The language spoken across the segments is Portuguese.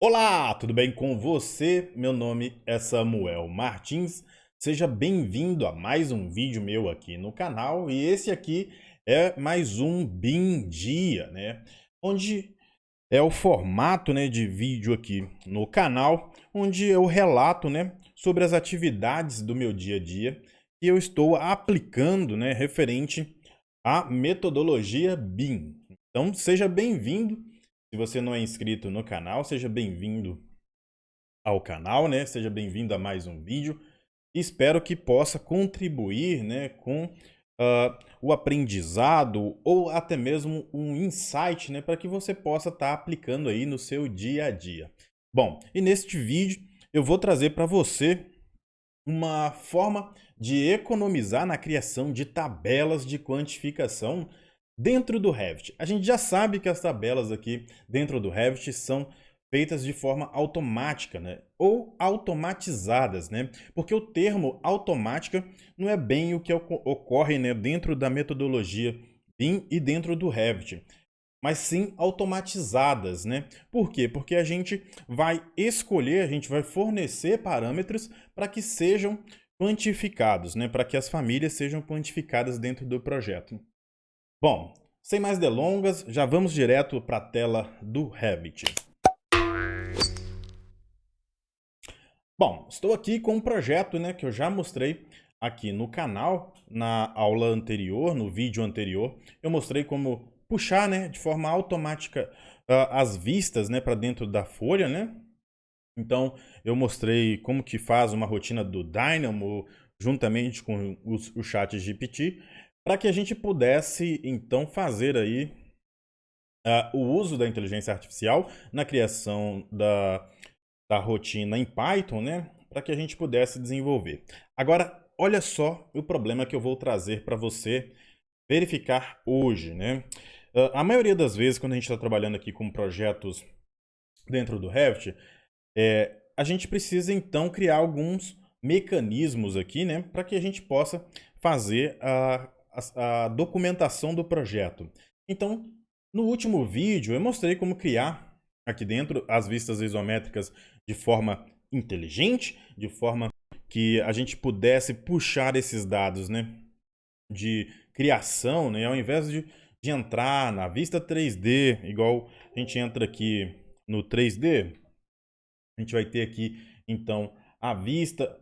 Olá, tudo bem com você? Meu nome é Samuel Martins. Seja bem-vindo a mais um vídeo meu aqui no canal. E esse aqui é mais um BIM Dia, né? Onde é o formato, né, de vídeo aqui no canal, onde eu relato, né, sobre as atividades do meu dia a dia que eu estou aplicando, né, referente à metodologia BIM. Então, seja bem-vindo. Se você não é inscrito no canal, seja bem-vindo ao canal, né? Seja bem-vindo a mais um vídeo. Espero que possa contribuir, né, com o aprendizado ou até mesmo um insight, né, para que você possa estar aplicando aí no seu dia a dia. Bom, e neste vídeo eu vou trazer para você uma forma de economizar na criação de tabelas de quantificação dentro do Revit. A gente já sabe que as tabelas aqui dentro do Revit são feitas de forma automática, né? Ou automatizadas, né? Porque o termo automática não é bem o que ocorre, né, dentro da metodologia BIM e dentro do Revit, mas sim automatizadas, né? Por quê? Porque a gente vai escolher, a gente vai fornecer parâmetros para que sejam quantificados, né? Para que as famílias sejam quantificadas dentro do projeto. Bom, sem mais delongas, já vamos direto para a tela do Revit. Bom, estou aqui com um projeto, né, que eu já mostrei aqui no canal, na aula anterior, no vídeo anterior. Eu mostrei como puxar, né, de forma automática as vistas, né, para dentro da folha, né? Então, eu mostrei como que faz uma rotina do Dynamo juntamente com o chat GPT, para que a gente pudesse, então, fazer aí o uso da inteligência artificial na criação da rotina em Python, né, para que a gente pudesse desenvolver. Agora, olha só o problema que eu vou trazer para você verificar hoje, né? A maioria das vezes, quando a gente está trabalhando aqui com projetos dentro do Revit, a gente precisa então criar alguns mecanismos aqui, né, para que a gente possa fazer a documentação do projeto. Então, no último vídeo, eu mostrei como criar aqui dentro as vistas isométricas de forma inteligente, de forma que a gente pudesse puxar esses dados, né, de criação, né, ao invés de entrar na vista 3D, igual a gente entra aqui no 3D. A gente vai ter aqui, então, a vista.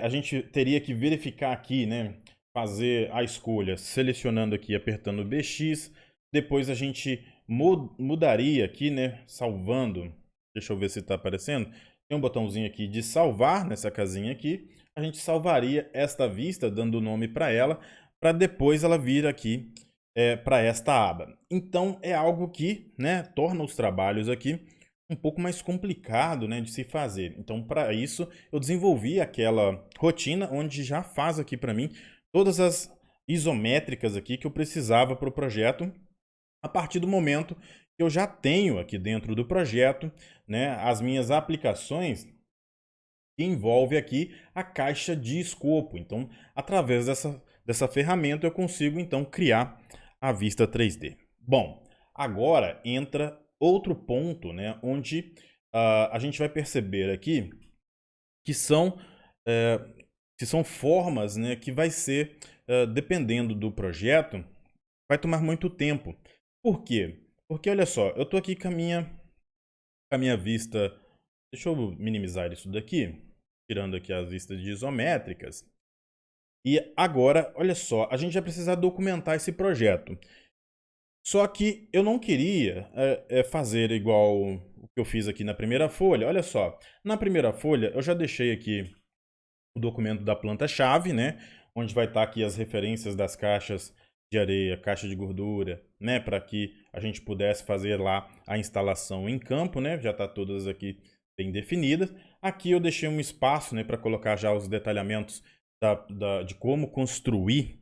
A gente teria que verificar aqui, né? Fazer a escolha, selecionando aqui, apertando BX. Depois a gente mudaria aqui, né? Salvando. Deixa eu ver se está aparecendo. Tem um botãozinho aqui de salvar, nessa casinha aqui. A gente salvaria esta vista, dando o nome para ela, para depois ela vir aqui para esta aba. Então, é algo que, né, torna os trabalhos aqui um pouco mais complicado, né, de se fazer. Então, para isso, eu desenvolvi aquela rotina onde já faz aqui para mim todas as isométricas aqui que eu precisava para o projeto, a partir do momento que eu já tenho aqui dentro do projeto, né, as minhas aplicações que envolve aqui a caixa de escopo. Então, através dessa ferramenta, eu consigo então criar a vista 3D. Bom, agora entra outro ponto, né, onde a gente vai perceber aqui que são, eh, que são formas, né, que vai ser, dependendo do projeto, vai tomar muito tempo. Por quê? Porque olha só, eu estou aqui com a minha vista. Deixa eu minimizar isso daqui, tirando aqui as vistas de isométricas. E agora, olha só, a gente vai precisar documentar esse projeto. Só que eu não queria fazer igual o que eu fiz aqui na primeira folha. Olha só, na primeira folha eu já deixei aqui o documento da planta-chave, né? Onde vai estar aqui as referências das caixas de areia, caixa de gordura, né? Para que a gente pudesse fazer lá a instalação em campo, né? Já está todas aqui bem definidas. Aqui eu deixei um espaço, né, para colocar já os detalhamentos de como construir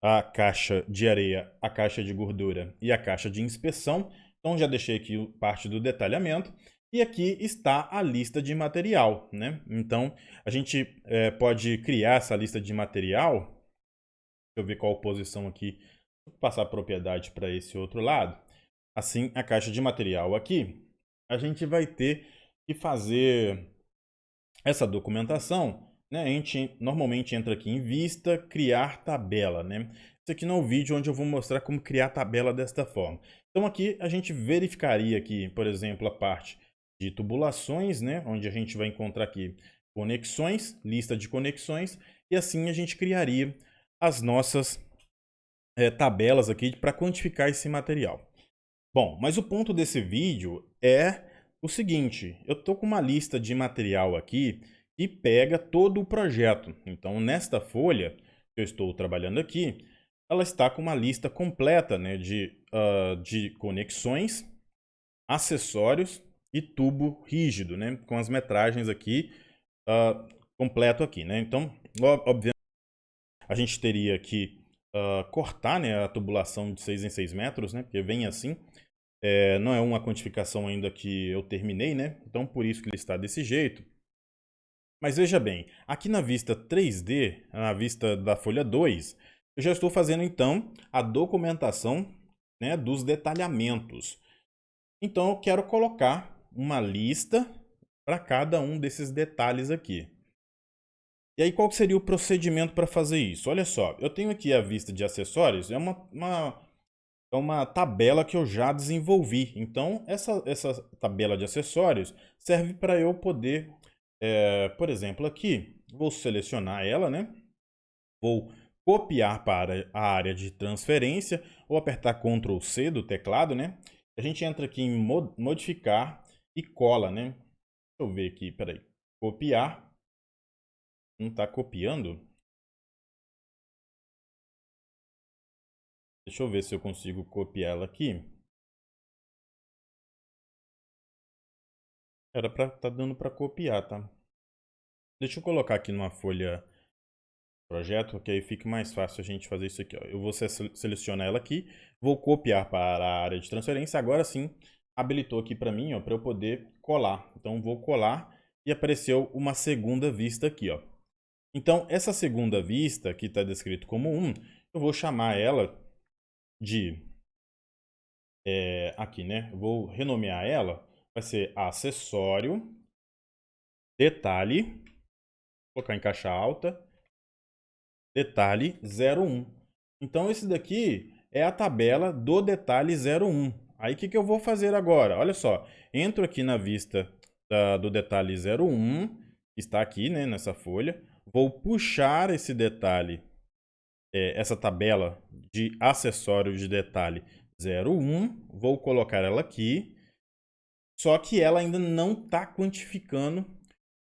a caixa de areia, a caixa de gordura e a caixa de inspeção. Então já deixei aqui parte do detalhamento. E aqui está a lista de material, né? Então a gente pode criar essa lista de material. Deixa eu ver qual posição aqui. Vou passar a propriedade para esse outro lado. Assim, a caixa de material aqui, a gente vai ter e fazer essa documentação, né, a gente normalmente entra aqui em vista, criar tabela, né? Esse aqui não é o vídeo onde eu vou mostrar como criar tabela desta forma. Então aqui a gente verificaria aqui, por exemplo, a parte de tubulações, né, onde a gente vai encontrar aqui conexões, lista de conexões, e assim a gente criaria as nossas tabelas aqui para quantificar esse material. Bom, mas o ponto desse vídeo é o seguinte, eu estou com uma lista de material aqui e pega todo o projeto. Então, nesta folha que eu estou trabalhando aqui, ela está com uma lista completa, né, de conexões, acessórios e tubo rígido, né, com as metragens aqui, completo aqui, né. Então, obviamente, a gente teria que cortar, né, a tubulação de 6 em 6 metros, né, porque vem assim. Não é uma quantificação ainda que eu terminei, né? Então, por isso que ele está desse jeito. Mas veja bem, aqui na vista 3D, na vista da folha 2, eu já estou fazendo, então, a documentação, né, dos detalhamentos. Então, eu quero colocar uma lista para cada um desses detalhes aqui. E aí, qual seria o procedimento para fazer isso? Olha só, eu tenho aqui a vista de acessórios, é uma tabela que eu já desenvolvi. Então, essa tabela de acessórios serve para eu poder, por exemplo, aqui, vou selecionar ela, né? Vou copiar para a área de transferência, ou apertar Ctrl C do teclado, né? A gente entra aqui em modificar e cola, né? Deixa eu ver aqui, peraí. Copiar. Não está copiando? Deixa eu ver se eu consigo copiar ela aqui. Era para tá dando para copiar, tá? Deixa eu colocar aqui numa folha projeto, que aí fica mais fácil a gente fazer isso aqui. Ó. Eu vou selecionar ela aqui, vou copiar para a área de transferência. Agora sim, habilitou aqui para mim, para eu poder colar. Então, vou colar e apareceu uma segunda vista aqui. Ó. Então, essa segunda vista, que está descrito como 1, eu vou chamar ela de... aqui, né? Eu vou renomear ela. Vai ser acessório, detalhe, vou colocar em caixa alta, detalhe 01. Então, esse daqui é a tabela do detalhe 01. Aí, o que eu vou fazer agora? Olha só, entro aqui na vista do detalhe 01, está aqui, né, nessa folha. Vou puxar esse detalhe, essa tabela de acessório de detalhe 01. Vou colocar ela aqui. Só que ela ainda não está quantificando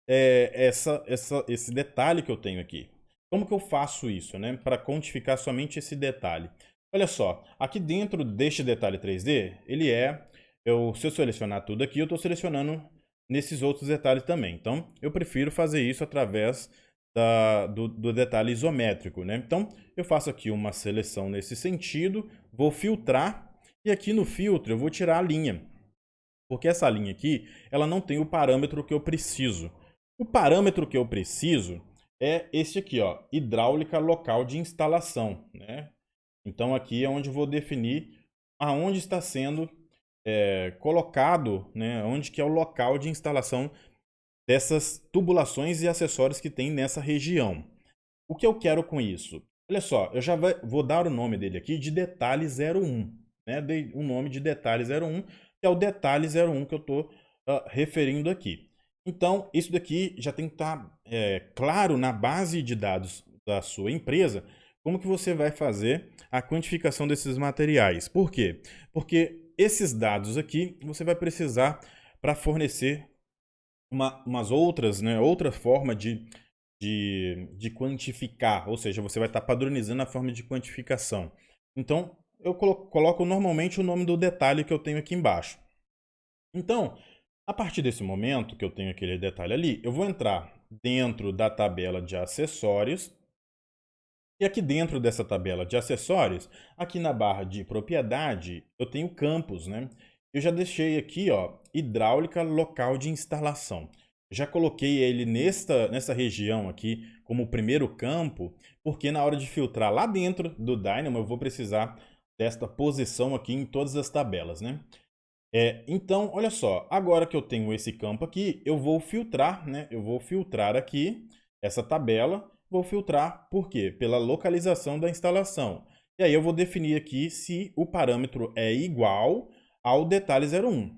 esse detalhe que eu tenho aqui. Como que eu faço isso, né? Para quantificar somente esse detalhe. Olha só, aqui dentro deste detalhe 3D, se eu selecionar tudo aqui, eu estou selecionando nesses outros detalhes também. Então, eu prefiro fazer isso através do detalhe isométrico, né? Então, eu faço aqui uma seleção nesse sentido, vou filtrar, e aqui no filtro eu vou tirar a linha. Porque essa linha aqui, ela não tem o parâmetro que eu preciso. O parâmetro que eu preciso é este aqui, ó, hidráulica local de instalação, né? Então aqui é onde eu vou definir aonde está sendo colocado, né? Onde que é o local de instalação dessas tubulações e acessórios que tem nessa região. O que eu quero com isso? Olha só, eu já vou dar o nome dele aqui de detalhe 01, né? Dei o nome de detalhe 01, que é o detalhe 01 que eu estou referindo aqui. Então, isso daqui já tem que estar claro na base de dados da sua empresa, como que você vai fazer a quantificação desses materiais. Por quê? Porque esses dados aqui você vai precisar para fornecer umas outras, né, outra forma de quantificar, ou seja, você vai estar padronizando a forma de quantificação. Então, eu coloco normalmente o nome do detalhe que eu tenho aqui embaixo. Então, a partir desse momento que eu tenho aquele detalhe ali, eu vou entrar dentro da tabela de acessórios. E aqui dentro dessa tabela de acessórios, aqui na barra de propriedade, eu tenho campos, né? Eu já deixei aqui, ó, hidráulica local de instalação. Já coloquei ele nessa região aqui como o primeiro campo, porque na hora de filtrar lá dentro do Dynamo, eu vou precisar desta posição aqui em todas as tabelas, né? Então, olha só, agora que eu tenho esse campo aqui, eu vou filtrar, né? Eu vou filtrar aqui essa tabela, vou filtrar por quê? Pela localização da instalação. E aí eu vou definir aqui se o parâmetro é igual ao detalhe 01.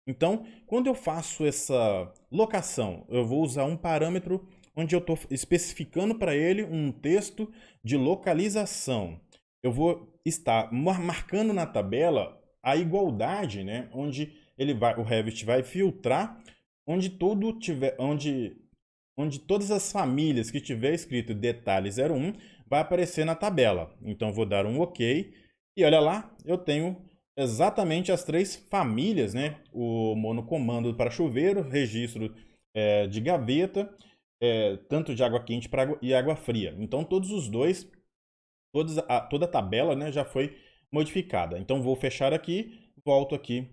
Então, quando eu faço essa locação, eu vou usar um parâmetro onde eu estou especificando para ele um texto de localização. Eu vou estar marcando na tabela a igualdade, né, onde o Revit vai filtrar onde onde todas as famílias que tiver escrito detalhe 01 vai aparecer na tabela. Então vou dar um OK e olha lá, eu tenho exatamente as 3 famílias, né? O monocomando para chuveiro, registro de gaveta, tanto de água quente e água fria. Então todos os dois, toda a tabela, né, já foi modificada. Então vou fechar aqui, volto aqui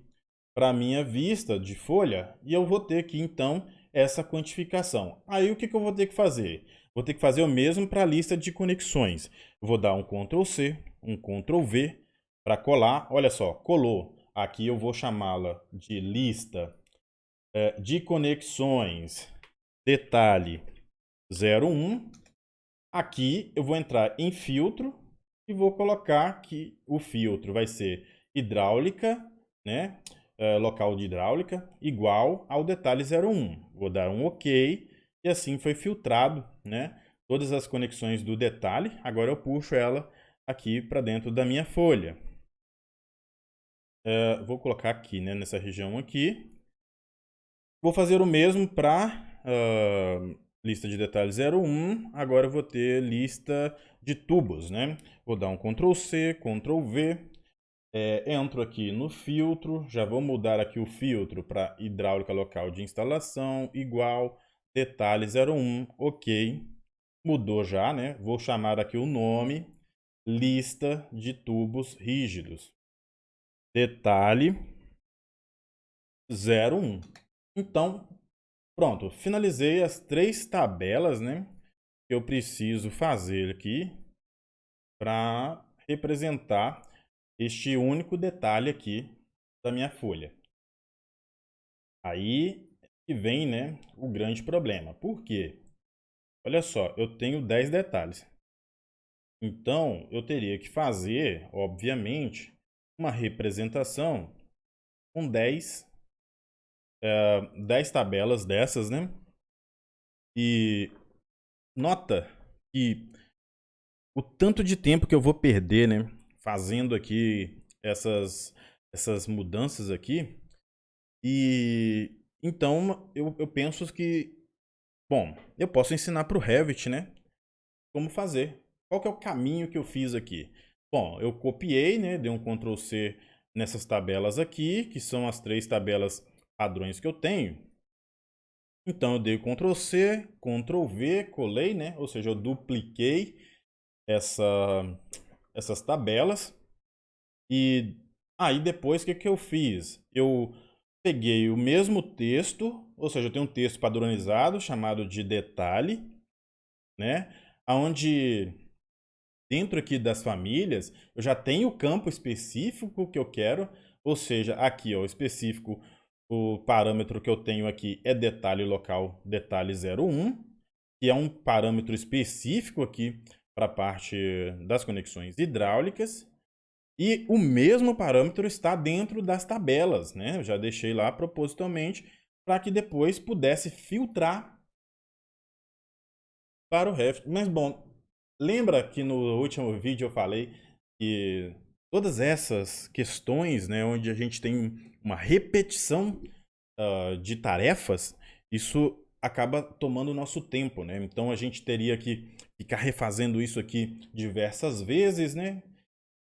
para a minha vista de folha e eu vou ter aqui então essa quantificação. Aí o que eu vou ter que fazer? Vou ter que fazer o mesmo para a lista de conexões. Vou dar um Ctrl C, um Ctrl V para colar. Olha só, colou. Aqui eu vou chamá-la de lista de conexões detalhe 01. Aqui eu vou entrar em filtro e vou colocar que o filtro vai ser hidráulica, né? Local de hidráulica, igual ao detalhe 01. Vou dar um OK e assim foi filtrado, né? Todas as conexões do detalhe. Agora eu puxo ela aqui para dentro da minha folha. Vou colocar aqui, né? Nessa região aqui. Vou fazer o mesmo para lista de detalhes 01, agora eu vou ter lista de tubos, né? Vou dar um Ctrl C, Ctrl V, entro aqui no filtro, já vou mudar aqui o filtro para hidráulica local de instalação, igual, detalhe 01, OK. Mudou já, né? Vou chamar aqui o nome, lista de tubos rígidos, detalhe 01. Então, pronto, finalizei as 3 tabelas, né, que eu preciso fazer aqui para representar este único detalhe aqui da minha folha. Aí que vem, né, o grande problema. Por quê? Olha só, eu tenho 10 detalhes. Então, eu teria que fazer, obviamente, uma representação com 10 tabelas dessas, né? E nota que o tanto de tempo que eu vou perder, né, fazendo aqui essas mudanças aqui. E então eu penso que, bom, eu posso ensinar para o Revit, né, como fazer. Qual que é o caminho que eu fiz aqui? Bom, eu copiei, né, dei um Ctrl C nessas tabelas aqui, que são as 3 tabelas padrões que eu tenho. Então eu dei Ctrl C, Ctrl V, colei, né, ou seja, eu dupliquei essas tabelas. E aí depois o que eu fiz? Eu peguei o mesmo texto, ou seja, eu tenho um texto padronizado chamado de detalhe, né? Onde dentro aqui das famílias eu já tenho o campo específico que eu quero, ou seja, aqui ó, específico, o parâmetro que eu tenho aqui é detalhe local detalhe 01, que é um parâmetro específico aqui para a parte das conexões hidráulicas. E o mesmo parâmetro está dentro das tabelas, né? Eu já deixei lá propositalmente para que depois pudesse filtrar para o Revit. Mas, bom, lembra que no último vídeo eu falei que todas essas questões, né, onde a gente tem uma repetição de tarefas, isso acaba tomando o nosso tempo, né? Então a gente teria que ficar refazendo isso aqui diversas vezes, né?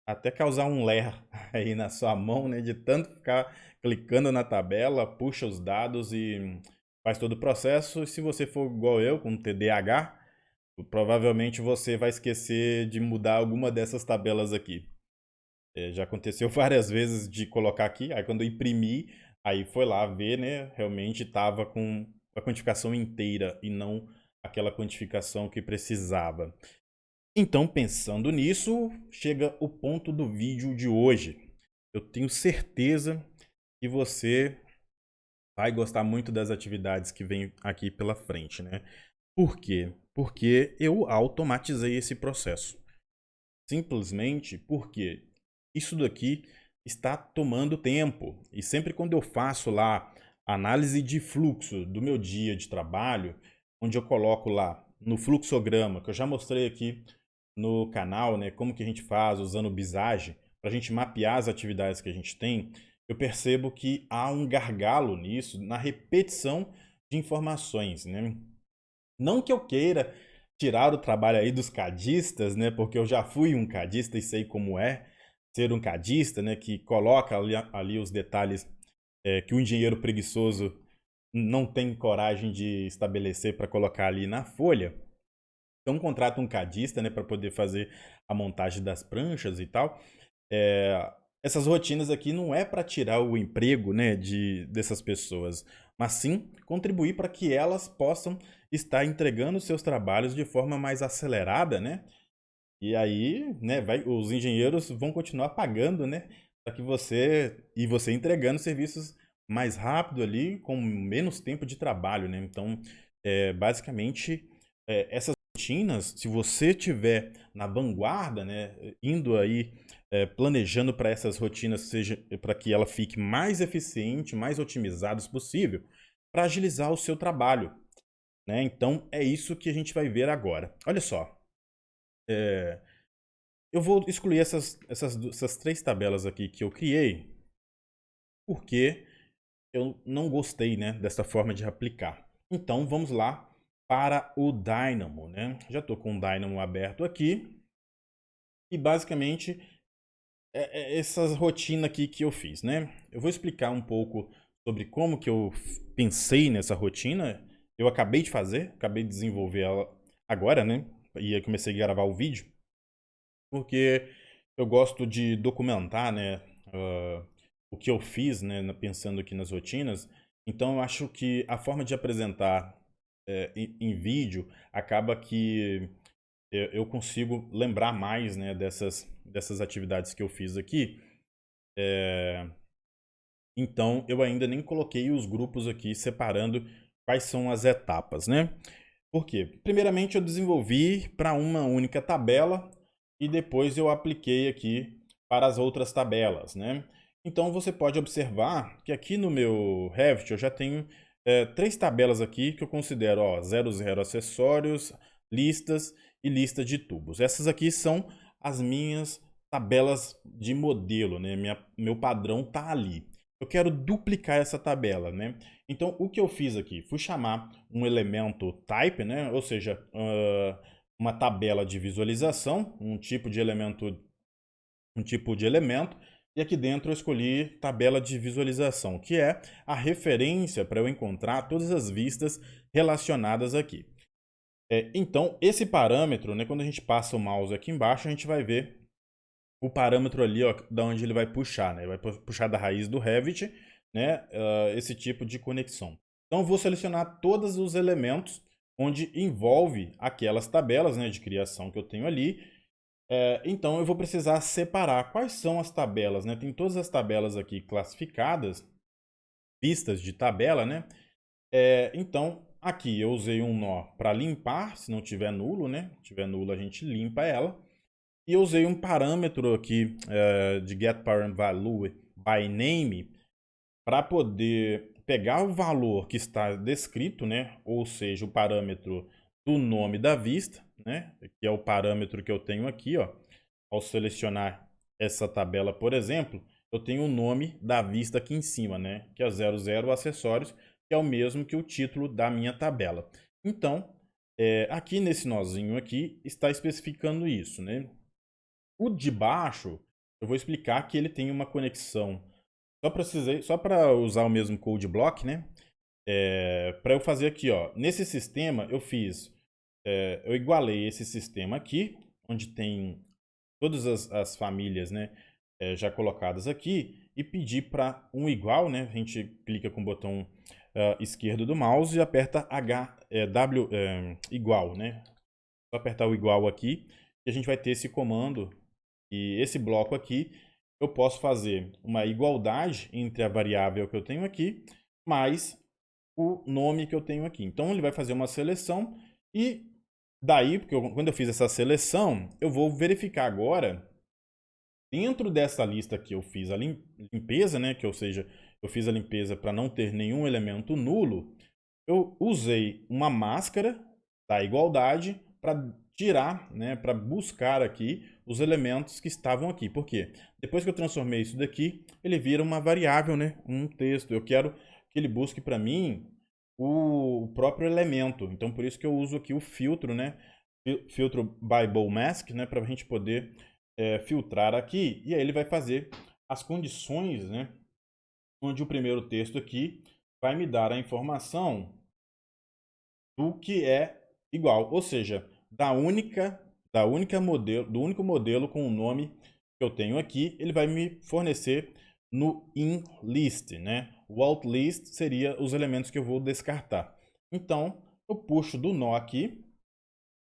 Até causar um ler aí na sua mão, né? De tanto ficar clicando na tabela, puxa os dados e faz todo o processo. E se você for igual eu, com TDAH, provavelmente você vai esquecer de mudar alguma dessas tabelas aqui. Já aconteceu várias vezes de colocar aqui, aí quando eu imprimi, aí foi lá ver, né? Realmente estava com a quantificação inteira e não aquela quantificação que precisava. Então, pensando nisso, chega o ponto do vídeo de hoje. Eu tenho certeza e você vai gostar muito das atividades que vem aqui pela frente, né? Por quê? Porque eu automatizei esse processo. Simplesmente porque isso daqui está tomando tempo. E sempre quando eu faço lá análise de fluxo do meu dia de trabalho, onde eu coloco lá no fluxograma, que eu já mostrei aqui no canal, né, como que a gente faz usando o Visage, para a gente mapear as atividades que a gente tem, eu percebo que há um gargalo nisso, na repetição de informações, né? Não que eu queira tirar o trabalho aí dos cadistas, né? Porque eu já fui um cadista e sei como é ser um cadista, né? Que coloca ali os detalhes que o engenheiro preguiçoso não tem coragem de estabelecer para colocar ali na folha. Então contrata um cadista, né? Para poder fazer a montagem das pranchas e tal. É, essas rotinas aqui não é para tirar o emprego, né, dessas pessoas, mas sim contribuir para que elas possam estar entregando seus trabalhos de forma mais acelerada, né? E aí, né, os engenheiros vão continuar pagando, né, para que você entregando serviços mais rápido ali, com menos tempo de trabalho, né? Então, basicamente, essas rotinas, se você tiver na vanguarda, né, indo aí planejando para essas rotinas seja para que ela fique mais eficiente, mais otimizadas possível, para agilizar o seu trabalho, né? Então é isso que a gente vai ver agora. Olha só, eu vou excluir essas três tabelas aqui que eu criei, porque eu não gostei, né, dessa forma de aplicar. Então vamos lá para o Dynamo, né? Já estou com o Dynamo aberto aqui e basicamente essa rotina aqui que eu fiz, né? Eu vou explicar um pouco sobre como que eu pensei nessa rotina. Eu acabei de fazer, acabei de desenvolver ela agora, né? E eu comecei a gravar o vídeo, porque eu gosto de documentar, né? O que eu fiz, né? Pensando aqui nas rotinas. Então eu acho que a forma de apresentar em vídeo acaba que eu consigo lembrar mais, né, dessas atividades que eu fiz aqui. Então, eu ainda nem coloquei os grupos aqui separando quais são as etapas, né? Por quê? Primeiramente, eu desenvolvi para uma única tabela e depois eu apliquei aqui para as outras tabelas, né? Então, você pode observar que aqui no meu Revit eu já tenho três tabelas aqui que eu considero, ó, 00 acessórios, listas e lista de tubos. Essas aqui são as minhas tabelas de modelo, né? Meu padrão está ali. Eu quero duplicar essa tabela, né? Então, o que eu fiz aqui? Fui chamar um elemento type, né? Ou seja, uma tabela de visualização, um tipo de elemento, e aqui dentro eu escolhi tabela de visualização, que é a referência para eu encontrar todas as vistas relacionadas aqui. Então, esse parâmetro, né, quando a gente passa o mouse aqui embaixo, a gente vai ver o parâmetro ali, ó, da onde ele vai puxar, né? Ele vai puxar da raiz do Revit, né? Esse tipo de conexão. Então, eu vou selecionar todos os elementos onde envolve aquelas tabelas, né, de criação que eu tenho ali. Então, eu vou precisar separar quais são as tabelas, né? Tem todas as tabelas aqui classificadas, pistas de tabela, né? Então, aqui eu usei um nó para limpar, se não tiver nulo, né? Se tiver nulo, a gente limpa ela. E eu usei um parâmetro aqui de getParentValue by name para poder pegar o valor que está descrito, né? Ou seja, o parâmetro do nome da vista, né? Que é o parâmetro que eu tenho aqui, ó. Ao selecionar essa tabela, por exemplo, eu tenho o nome da vista aqui em cima, né? Que é 00 acessórios, que é o mesmo que o título da minha tabela. Então, aqui nesse nozinho aqui está especificando isso, né? O de baixo, eu vou explicar que ele tem uma conexão. Só para usar o mesmo code block, né? Para eu fazer aqui, ó. Nesse sistema, eu igualei esse sistema aqui, onde tem todas as famílias, né? Já colocadas aqui, e pedi para um igual, né? A gente clica com o botão esquerdo do mouse e aperta igual, né? Só apertar o igual aqui, e a gente vai ter esse comando. E esse bloco aqui, eu posso fazer uma igualdade entre a variável que eu tenho aqui mais o nome que eu tenho aqui. Então, ele vai fazer uma seleção e daí, porque quando eu fiz essa seleção, eu vou verificar agora, dentro dessa lista que eu fiz a limpeza, né, ou seja, eu fiz a limpeza para não ter nenhum elemento nulo, eu usei uma máscara da igualdade para tirar, né, para buscar aqui os elementos que estavam aqui. Por quê? Depois que eu transformei isso daqui, ele vira uma variável, né, um texto. Eu quero que ele busque para mim o próprio elemento. Então, por isso que eu uso aqui o filtro, né, filtro by bow mask, né, para a gente poder filtrar aqui. E aí ele vai fazer as condições, né, onde o primeiro texto aqui vai me dar a informação do que é igual, ou seja, do único modelo com o nome que eu tenho aqui, ele vai me fornecer no inList, né? O outList seria os elementos que eu vou descartar. Então, eu puxo do nó aqui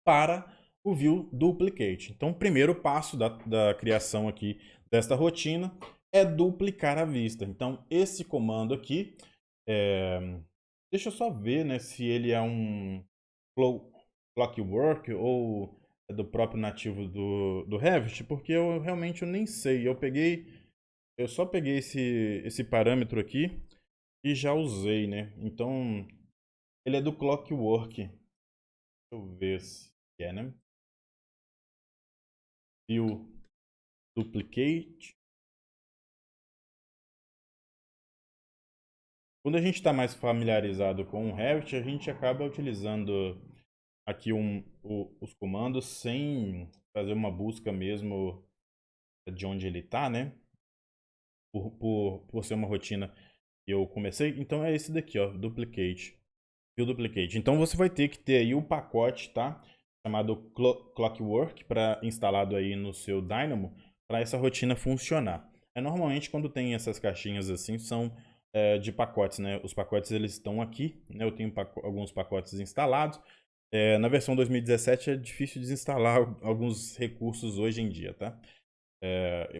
para o view duplicate. Então, o primeiro passo da criação aqui desta rotina é duplicar a vista. Então, esse comando aqui, deixa eu só ver, né, se ele é um Clockwork ou é do próprio nativo do Revit, porque eu realmente nem sei. Eu só peguei esse parâmetro aqui e já usei, né? Então, ele é do Clockwork. Deixa eu ver se é, né? View Duplicate. Quando a gente está mais familiarizado com o Revit, a gente acaba utilizando aqui os comandos sem fazer uma busca mesmo de onde ele está, né? Por ser uma rotina que eu comecei. Então é esse daqui, ó, Duplicate. E o Duplicate. Então você vai ter que ter aí o pacote, tá? Chamado Clockwork, para instalado aí no seu Dynamo, para essa rotina funcionar. Normalmente quando tem essas caixinhas assim, são de pacotes, né? Os pacotes eles estão aqui, né? Eu tenho alguns pacotes instalados. Na versão 2017 é difícil desinstalar alguns recursos hoje em dia, tá?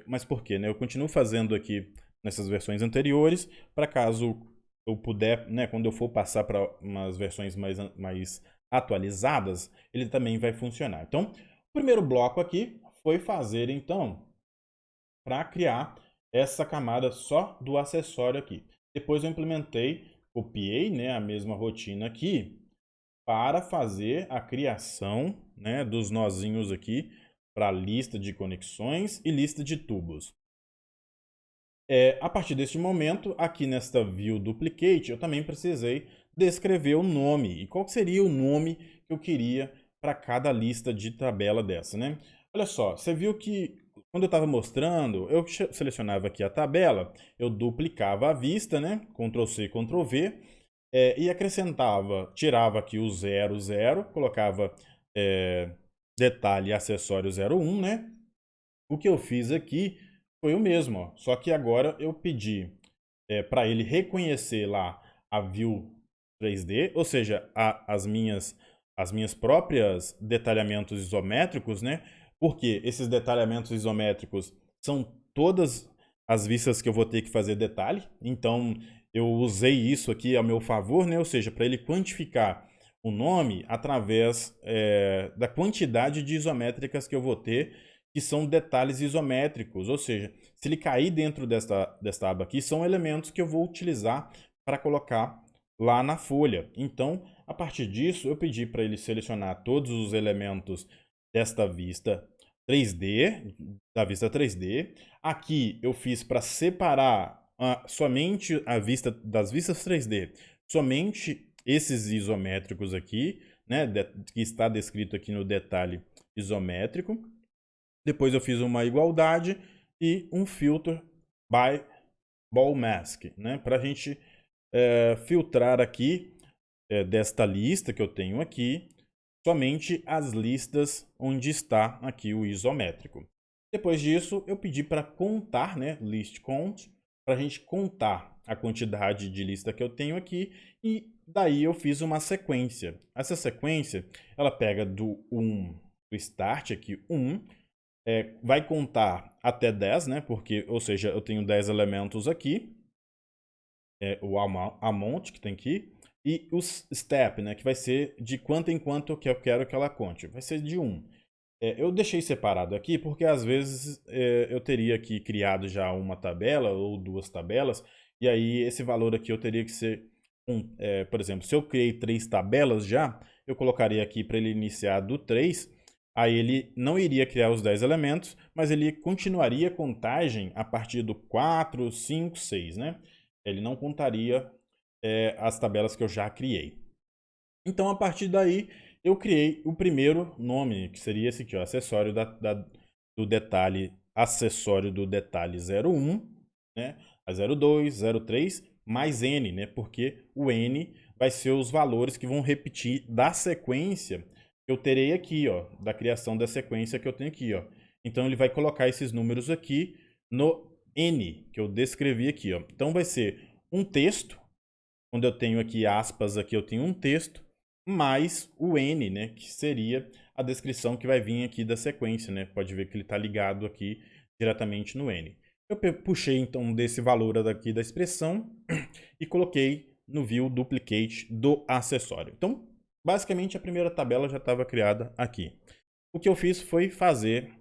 Mas por quê, né? Eu continuo fazendo aqui nessas versões anteriores, para caso eu puder, né, quando eu for passar para umas versões mais atualizadas, ele também vai funcionar. Então, o primeiro bloco aqui foi fazer, então, para criar essa camada só do acessório aqui. Depois eu implementei, copiei, né, a mesma rotina aqui, para fazer a criação, né, dos nozinhos aqui para lista de conexões e lista de tubos. A partir deste momento, aqui nesta View Duplicate, eu também precisei descrever o nome. E qual seria o nome que eu queria para cada lista de tabela dessa, né? Olha só, você viu que quando eu estava mostrando, eu selecionava aqui a tabela, eu duplicava a vista, né? Ctrl C, Ctrl V, e acrescentava, tirava aqui o 00, colocava detalhe acessório 01, né? O que eu fiz aqui foi o mesmo, ó. Só que agora eu pedi para ele reconhecer lá a view 3D, ou seja, as minhas próprias detalhamentos isométricos, né? Porque esses detalhamentos isométricos são todas as vistas que eu vou ter que fazer detalhe. Então, eu usei isso aqui a meu favor, né? Ou seja, para ele quantificar o nome através da quantidade de isométricas que eu vou ter, que são detalhes isométricos, ou seja, se ele cair dentro desta aba aqui, são elementos que eu vou utilizar para colocar lá na folha. Então, a partir disso, eu pedi para ele selecionar todos os elementos desta vista 3D, da vista 3D. Aqui eu fiz para separar somente a vista das vistas 3D, somente esses isométricos aqui, né, que está descrito aqui no detalhe isométrico. Depois eu fiz uma igualdade e um filter by ball mask, né, para a gente filtrar aqui desta lista que eu tenho aqui, somente as listas onde está aqui o isométrico. Depois disso, eu pedi para contar, né, list count, para a gente contar a quantidade de lista que eu tenho aqui, e daí eu fiz uma sequência. Essa sequência, ela pega do start aqui, 1, vai contar até 10, né? Porque, ou seja, eu tenho 10 elementos aqui. O amount que tem aqui. E os step, né? Que vai ser de quanto em quanto que eu quero que ela conte. Vai ser de 1. Eu deixei separado aqui porque às vezes eu teria aqui criado já uma tabela ou 2 tabelas. E aí esse valor aqui eu teria que ser, por exemplo, se eu criei 3 tabelas já, eu colocaria aqui para ele iniciar do 3. Aí ele não iria criar os 10 elementos, mas ele continuaria a contagem a partir do 4, 5, 6, né? Ele não contaria as tabelas que eu já criei. Então, a partir daí, eu criei o primeiro nome, que seria esse aqui, ó, acessório do detalhe, acessório do detalhe 01, né? A 02, 03, mais N, né? Porque o N vai ser os valores que vão repetir da sequência que eu terei aqui, ó, da criação da sequência que eu tenho aqui, ó. Então, ele vai colocar esses números aqui no N, que eu descrevi aqui, ó. Então, vai ser um texto, quando eu tenho aqui aspas, aqui eu tenho um texto, mais o N, né, que seria a descrição que vai vir aqui da sequência, né? Pode ver que ele está ligado aqui diretamente no N. Eu puxei então desse valor daqui da expressão e coloquei no view duplicate do acessório. Então, basicamente a primeira tabela já estava criada aqui. O que eu fiz foi fazer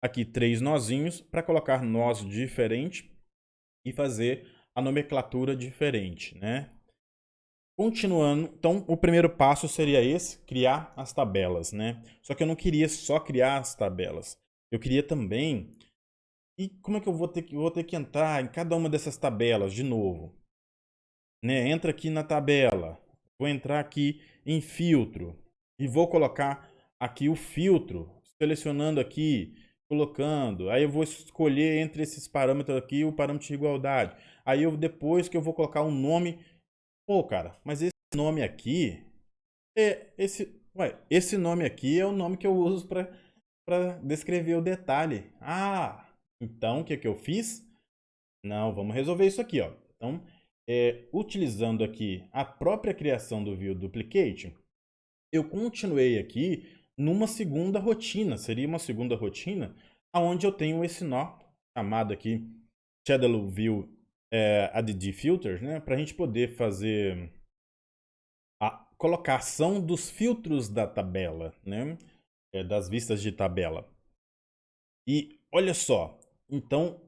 aqui 3 nozinhos para colocar nós diferente e fazer a nomenclatura diferente, né? Continuando, então o primeiro passo seria esse, criar as tabelas, né? Só que eu não queria só criar as tabelas. Eu queria também... E como é que eu vou ter que entrar em cada uma dessas tabelas de novo? Né? Entra aqui na tabela, vou entrar aqui em filtro e vou colocar aqui o filtro, selecionando aqui, colocando. Aí eu vou escolher entre esses parâmetros aqui o parâmetro de igualdade. Aí depois que eu vou colocar um nome... Pô, cara, mas esse nome aqui esse nome aqui é o nome que eu uso para descrever o detalhe. Ah, então o que eu fiz? Não, vamos resolver isso aqui, ó. Então, utilizando aqui a própria criação do view duplicate, eu continuei aqui numa segunda rotina. Seria uma segunda rotina onde eu tenho esse nó chamado aqui Shadow View Add Filters, né? Para a gente poder fazer a colocação dos filtros da tabela, né? Das vistas de tabela. E olha só, então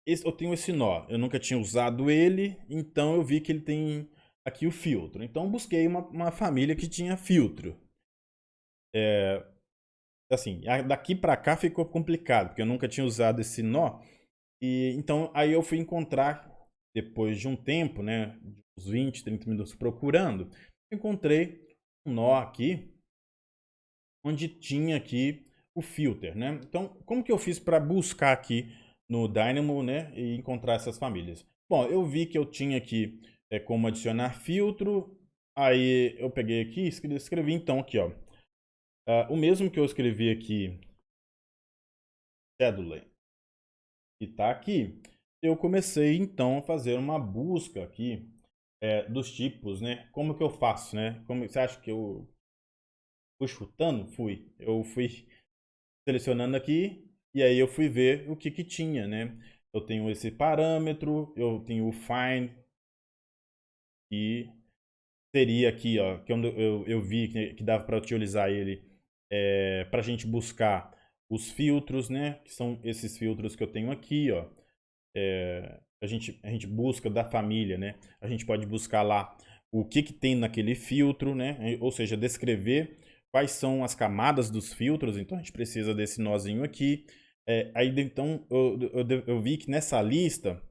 eu tenho esse nó, eu nunca tinha usado ele, então eu vi que ele tem aqui o filtro. Então busquei uma família que tinha filtro. Assim, daqui para cá ficou complicado, porque eu nunca tinha usado esse nó. E então aí eu fui encontrar, depois de um tempo, né, uns 20, 30 minutos procurando, encontrei um nó aqui, onde tinha aqui o filter, né? Então, como que eu fiz para buscar aqui no Dynamo, né, e encontrar essas famílias? Bom, eu vi que eu tinha aqui como adicionar filtro, aí eu peguei aqui e escrevi então aqui, ó, o mesmo que eu escrevi aqui, schedule, que está aqui, eu comecei então a fazer uma busca aqui dos tipos, né? Como que eu faço, né? Como você acha que eu fui chutando? Fui. Eu fui selecionando aqui e aí eu fui ver o que tinha, né? Eu tenho esse parâmetro, eu tenho o find e seria aqui, ó, que eu vi que dava para utilizar ele para a gente buscar os filtros, né? Que são esses filtros que eu tenho aqui, ó. A gente busca da família, né? A gente pode buscar lá o que tem naquele filtro, né? Ou seja, descrever quais são as camadas dos filtros. Então a gente precisa desse nozinho aqui. Aí então eu vi que nessa lista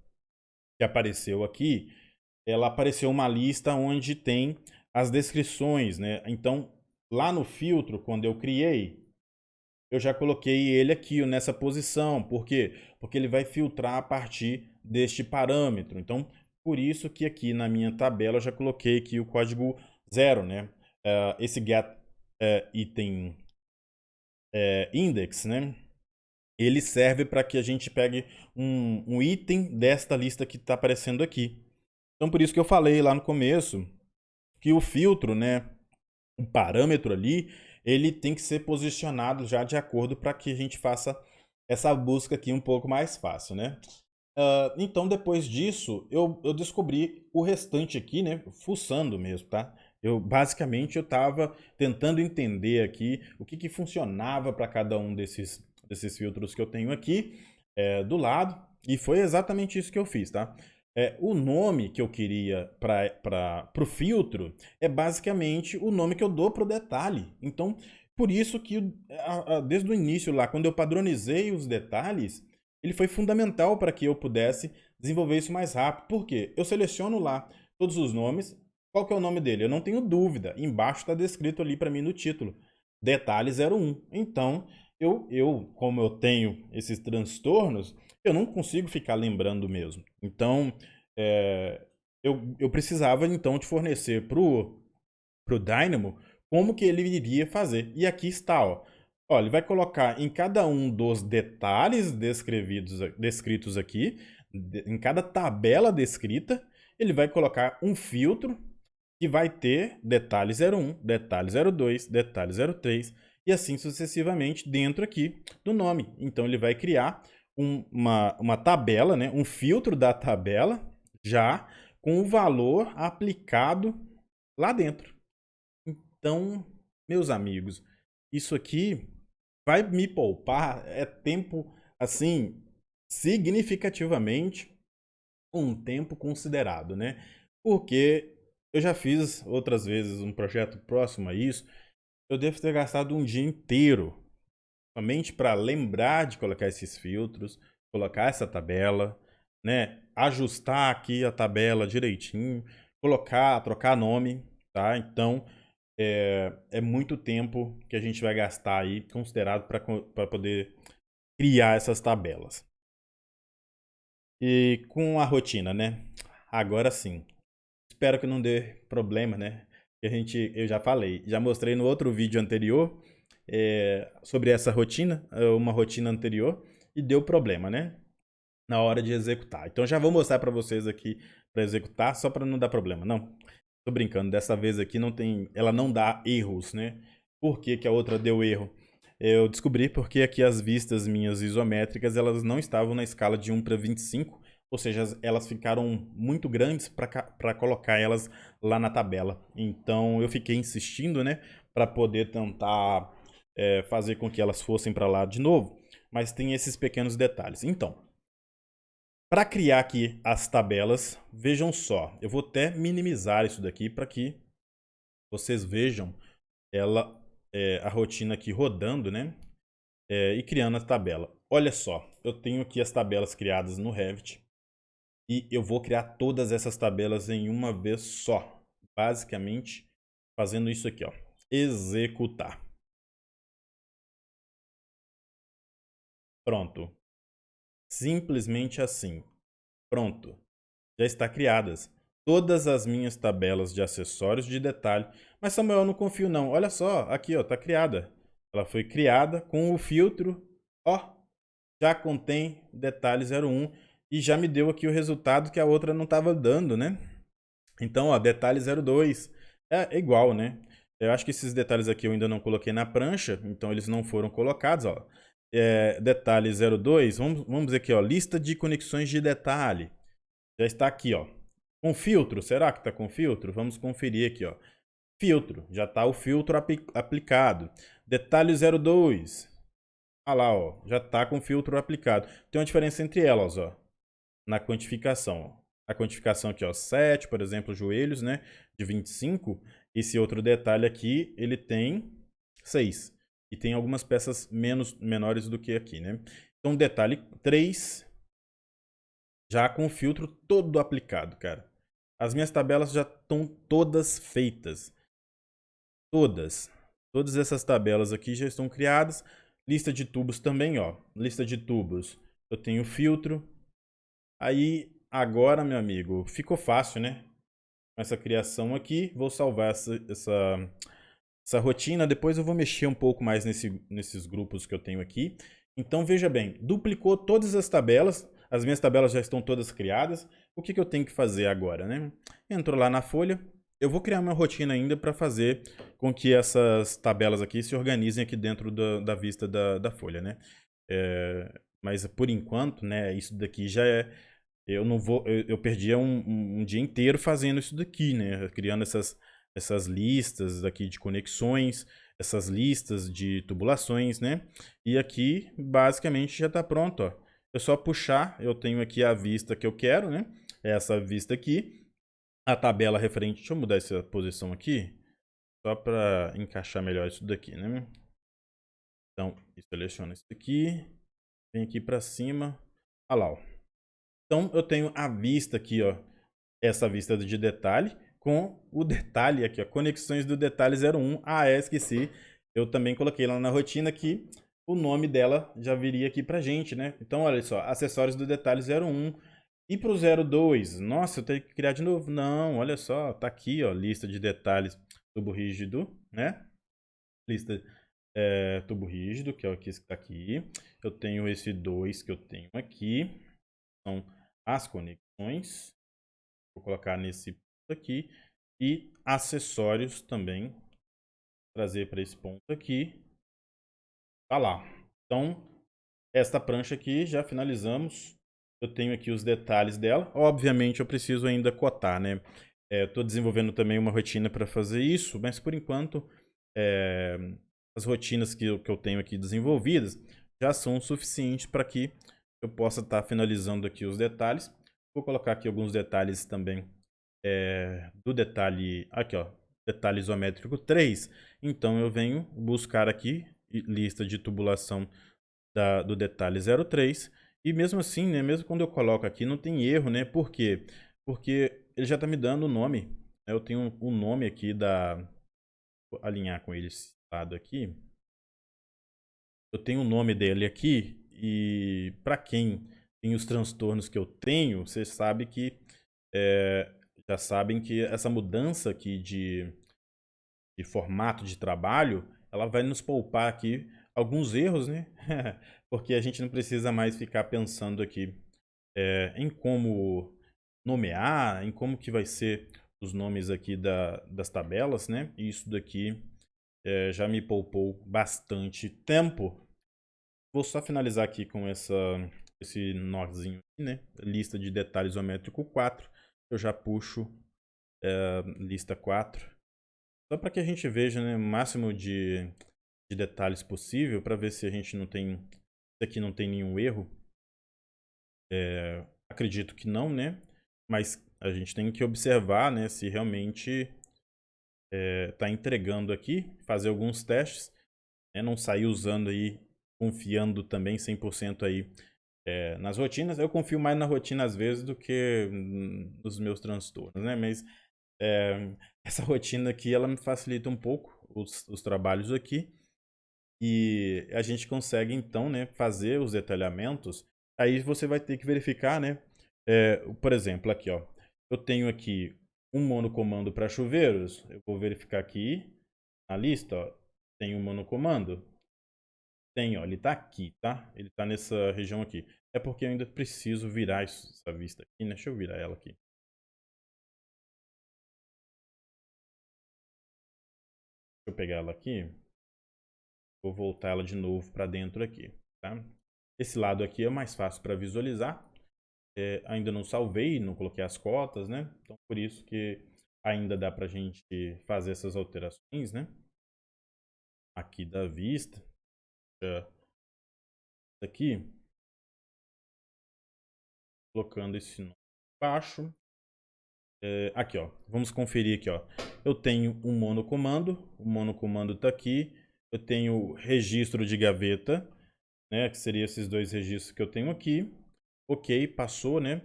que apareceu aqui, ela apareceu uma lista onde tem as descrições, né? Então lá no filtro, quando eu criei, eu já coloquei ele aqui nessa posição. Por quê? Porque ele vai filtrar a partir deste parâmetro. Então, por isso que aqui na minha tabela eu já coloquei aqui o código 0, né? Esse get item index, né? Ele serve para que a gente pegue um item desta lista que está aparecendo aqui. Então, por isso que eu falei lá no começo que o filtro, né? O parâmetro ali, ele tem que ser posicionado já de acordo para que a gente faça essa busca aqui um pouco mais fácil, né? Então, depois disso, eu descobri o restante aqui, né? Fuçando mesmo, tá? Basicamente, eu estava tentando entender aqui o que funcionava para cada um desses filtros que eu tenho aqui do lado. E foi exatamente isso que eu fiz, tá? O nome que eu queria para o filtro é basicamente o nome que eu dou para o detalhe. Então, por isso que desde o início lá, quando eu padronizei os detalhes, ele foi fundamental para que eu pudesse desenvolver isso mais rápido. Por quê? Eu seleciono lá todos os nomes. Qual que é o nome dele? Eu não tenho dúvida. Embaixo está descrito ali para mim no título. Detalhe 01. Então, como eu tenho esses transtornos, eu não consigo ficar lembrando mesmo. Então, eu precisava então de fornecer pro Dynamo como que ele iria fazer. E aqui está, ó. Ó, ele vai colocar em cada um dos detalhes descritos aqui, em cada tabela descrita, ele vai colocar um filtro que vai ter detalhe 01, detalhe 02, detalhe 03 e assim sucessivamente dentro aqui do nome. Então ele vai criar uma tabela, né, um filtro da tabela já com o valor aplicado lá dentro. Então, meus amigos, isso aqui vai me poupar tempo assim significativamente um tempo considerado, né? Porque eu já fiz outras vezes um projeto próximo a isso, eu devo ter gastado um dia inteiro somente para lembrar de colocar esses filtros, colocar essa tabela, né? Ajustar aqui a tabela direitinho, trocar nome, tá? Então é muito tempo que a gente vai gastar aí, considerado para poder criar essas tabelas. E com a rotina, né? Agora sim. Espero que não dê problema, né? Eu já falei, já mostrei no outro vídeo anterior sobre essa rotina, uma rotina anterior, e deu problema, né? Na hora de executar. Então já vou mostrar para vocês aqui para executar, só para não dar problema. Não, tô brincando, dessa vez aqui ela não dá erros, né? Por que que a outra deu erro? Eu descobri porque aqui as vistas minhas isométricas, elas não estavam na escala de 1 para 25, ou seja, elas ficaram muito grandes para colocar elas lá na tabela. Então eu fiquei insistindo, né, para poder tentar fazer com que elas fossem para lá de novo, mas tem esses pequenos detalhes. Então, para criar aqui as tabelas, vejam só, eu vou até minimizar isso daqui para que vocês vejam a rotina aqui rodando, né? E criando a tabela. Olha só, eu tenho aqui as tabelas criadas no Revit e eu vou criar todas essas tabelas em uma vez só. Basicamente, fazendo isso aqui, ó, executar. Pronto. Simplesmente assim. Pronto. Já está criadas todas as minhas tabelas de acessórios de detalhe. Mas Samuel, eu não confio não. Olha só, aqui ó, está criada. Ela foi criada com o filtro, ó, já contém detalhe 01 e já me deu aqui o resultado que a outra não estava dando, né? Então, ó, detalhe 02 é igual, né? Eu acho que esses detalhes aqui eu ainda não coloquei na prancha, então eles não foram colocados, ó. Detalhe 02, vamos dizer aqui, ó, lista de conexões de detalhe. Já está aqui, ó. Com filtro, será que está com filtro? Vamos conferir aqui, ó. Filtro, já está o filtro aplicado. Detalhe 02. Ah lá, ó, já está com filtro aplicado. Tem uma diferença entre elas, ó, na quantificação. A quantificação aqui, ó, 7, por exemplo, joelhos, né, de 25. Esse outro detalhe aqui, ele tem 6. E tem algumas peças menores do que aqui, né? Então, detalhe 3, já com o filtro todo aplicado, cara. As minhas tabelas já estão todas feitas. Todas. Todas essas tabelas aqui já estão criadas. Lista de tubos também, ó. Lista de tubos. Eu tenho filtro. Aí, agora, meu amigo, ficou fácil, né? Com essa criação aqui. Vou salvar essa rotina. Depois eu vou mexer um pouco mais nesses grupos que eu tenho aqui. Então, veja bem. Duplicou todas as tabelas. As minhas tabelas já estão todas criadas. O que eu tenho que fazer agora, né? Entrou lá na folha. Eu vou criar uma rotina ainda para fazer com que essas tabelas aqui se organizem aqui dentro da vista da folha, né? Mas por enquanto, né, isso daqui já é. Eu não vou. Eu perdia um dia inteiro fazendo isso daqui, né? Criando essas listas aqui de conexões, essas listas de tubulações, né? E aqui, basicamente, já está pronto, ó. É só puxar, eu tenho aqui a vista que eu quero, né? Essa vista aqui. A tabela referente. Deixa eu mudar essa posição aqui. Só para encaixar melhor isso daqui, né? Então, seleciono isso aqui. Vem aqui para cima. Olha lá, ó. Então, eu tenho a vista aqui, ó. Essa vista de detalhe com o detalhe aqui, ó. Conexões do detalhe 01. Ah, esqueci. Eu também coloquei lá na rotina que o nome dela já viria aqui pra gente, né? Então, olha só. Acessórios do detalhe 01. E pro 02? Nossa, eu tenho que criar de novo? Não, olha só. Tá aqui, ó. Lista de detalhes tubo rígido, né? Lista tubo rígido, que é o que está aqui. Eu tenho esse 2 que eu tenho aqui. São as conexões. Vou colocar nesse ponto aqui. E acessórios também. Trazer para esse ponto aqui. Tá lá. Então, esta prancha aqui já finalizamos. Eu tenho aqui os detalhes dela. Obviamente, eu preciso ainda cotar, né? Estou desenvolvendo também uma rotina para fazer isso, mas por enquanto as rotinas que eu tenho aqui desenvolvidas já são suficientes para que eu possa estar finalizando aqui os detalhes. Vou colocar aqui alguns detalhes também do detalhe, aqui ó, detalhe isométrico 3. Então eu venho buscar aqui lista de tubulação do detalhe 03. E mesmo assim, né, mesmo quando eu coloco aqui, não tem erro, né? Por quê? Porque ele já está me dando o nome. Eu tenho um nome aqui da... Vou alinhar com ele esse lado aqui. Eu tenho o nome dele aqui e para quem tem os transtornos que eu tenho, você sabe que já sabem que essa mudança aqui de formato de trabalho, ela vai nos poupar aqui alguns erros, né? Porque a gente não precisa mais ficar pensando aqui em como nomear, em como que vai ser os nomes aqui das tabelas, né? E isso daqui já me poupou bastante tempo. Vou só finalizar aqui com esse nozinho aqui, né? Lista de detalhes isométrico 4. Eu já puxo lista 4. Só para que a gente veja, né, o máximo de detalhes possível, para ver se a gente não tem... Se aqui não tem nenhum erro. Acredito que não, né? Mas a gente tem que observar, né, se realmente está entregando aqui, fazer alguns testes, né? Não sair usando aí, confiando também 100% aí nas rotinas. Eu confio mais na rotina às vezes do que nos meus transtornos, né? Mas essa rotina aqui, ela me facilita um pouco os trabalhos aqui. E a gente consegue então, né, fazer os detalhamentos. Aí você vai ter que verificar, né? Por exemplo, aqui, ó. Eu tenho aqui um monocomando para chuveiros. Eu vou verificar aqui na lista, ó. Tem um monocomando. Tem, ó, ele tá aqui, tá? Ele tá nessa região aqui. É porque eu ainda preciso virar essa vista aqui, né? Deixa eu virar ela aqui. Deixa eu pegar ela aqui. Vou voltar ela de novo para dentro aqui, tá? Esse lado aqui é mais fácil para visualizar. Ainda não salvei, não coloquei as cotas, né? Então, por isso que ainda dá pra gente fazer essas alterações, né? Aqui da vista. Aqui. Colocando esse nome embaixo. Aqui, ó. Vamos conferir aqui, ó. Eu tenho um monocomando. O monocomando tá aqui. Eu tenho registro de gaveta, né? Que seria esses dois registros que eu tenho aqui. Ok, passou, né?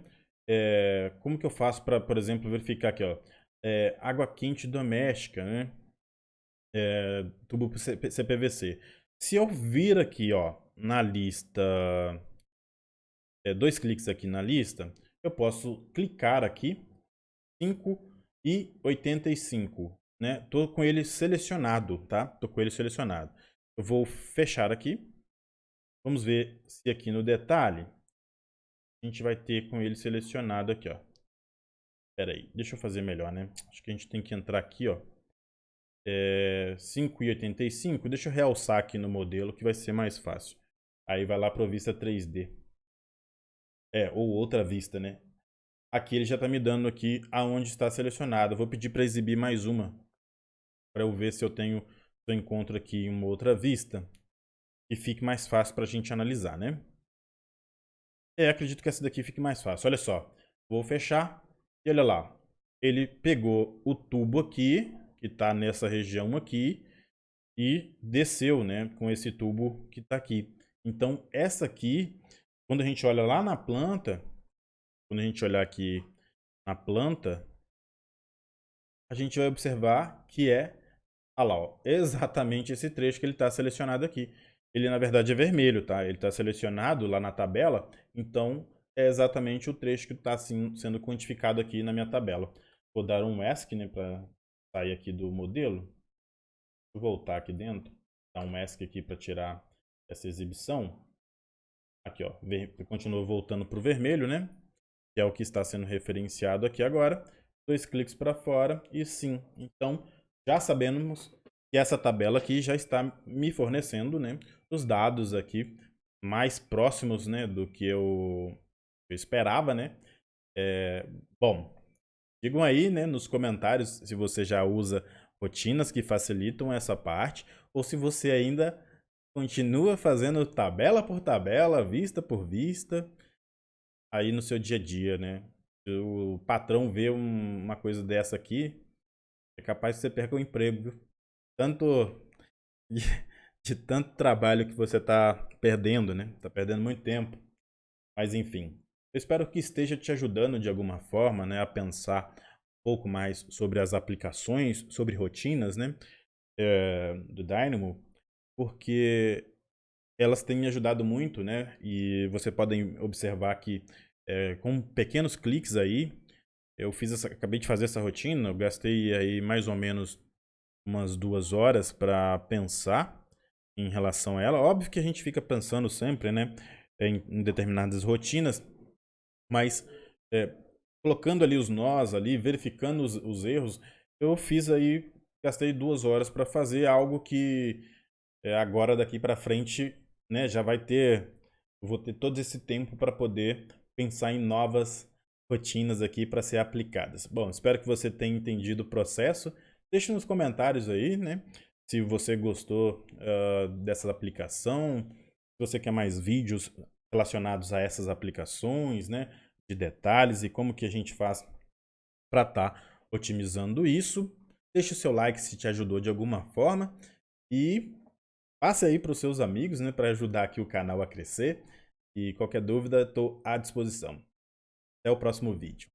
Como que eu faço para, por exemplo, verificar aqui, ó? Água quente doméstica, né? Tubo CPVC. Se eu vir aqui, ó, na lista, dois cliques aqui na lista, eu posso clicar aqui, 5,85, né? Tô com ele selecionado, tá? Tô com ele selecionado. Eu vou fechar aqui. Vamos ver se aqui no detalhe a gente vai ter com ele selecionado aqui, ó. Espera aí, deixa eu fazer melhor, né? Acho que a gente tem que entrar aqui, ó. 5,85. Deixa eu realçar aqui no modelo que vai ser mais fácil. Aí vai lá para vista 3D. Ou outra vista, né? Aqui ele já está me dando aqui aonde está selecionado. Eu vou pedir para exibir mais uma, para eu ver se eu encontro aqui uma outra vista e fique mais fácil para a gente analisar, né? Acredito que essa daqui fique mais fácil. Olha só, vou fechar e olha lá. Ele pegou o tubo aqui, que está nessa região aqui, e desceu, né, com esse tubo que está aqui. Então, essa aqui, quando a gente olha lá na planta, quando a gente olhar aqui na planta, a gente vai observar que olha lá, ó, exatamente esse trecho que ele está selecionado aqui. Ele, na verdade, é vermelho, tá? Ele está selecionado lá na tabela, então é exatamente o trecho que está sendo quantificado aqui na minha tabela. Vou dar um ESC, né, para sair aqui do modelo. Vou voltar aqui dentro, dar um ESC aqui para tirar essa exibição. Aqui, ó, continua voltando para o vermelho, né? Que é o que está sendo referenciado aqui agora. 2 cliques para fora e sim. Então, já sabemos que essa tabela aqui já está me fornecendo, né, os dados aqui mais próximos, né, do que eu esperava, né? Bom, digam aí, né, nos comentários se você já usa rotinas que facilitam essa parte ou se você ainda continua fazendo tabela por tabela, vista por vista, aí no seu dia a dia, né? Se o patrão vê uma coisa dessa aqui, é capaz que você perca o emprego, viu? Tanto de, de tanto trabalho que você está perdendo, né? Tá perdendo muito tempo. Mas enfim, eu espero que esteja te ajudando de alguma forma, né, a pensar um pouco mais sobre as aplicações, sobre rotinas, né, do Dynamo, porque elas têm me ajudado muito, né? E você podem observar que com pequenos cliques aí, acabei de fazer essa rotina, eu gastei aí mais ou menos umas 2 horas para pensar em relação a ela. Óbvio que a gente fica pensando sempre, né, em determinadas rotinas, mas colocando ali os nós ali, verificando os erros, eu fiz aí, gastei 2 horas para fazer algo que agora daqui para frente, né, eu vou ter todo esse tempo para poder pensar em novas rotinas aqui para ser aplicadas. Bom, espero que você tenha entendido o processo. Deixe nos comentários aí, né, se você gostou dessa aplicação, se você quer mais vídeos relacionados a essas aplicações, né, de detalhes e como que a gente faz para estar otimizando isso. Deixe o seu like se te ajudou de alguma forma e passe aí para os seus amigos, né, para ajudar aqui o canal a crescer. E qualquer dúvida, estou à disposição. Até o próximo vídeo.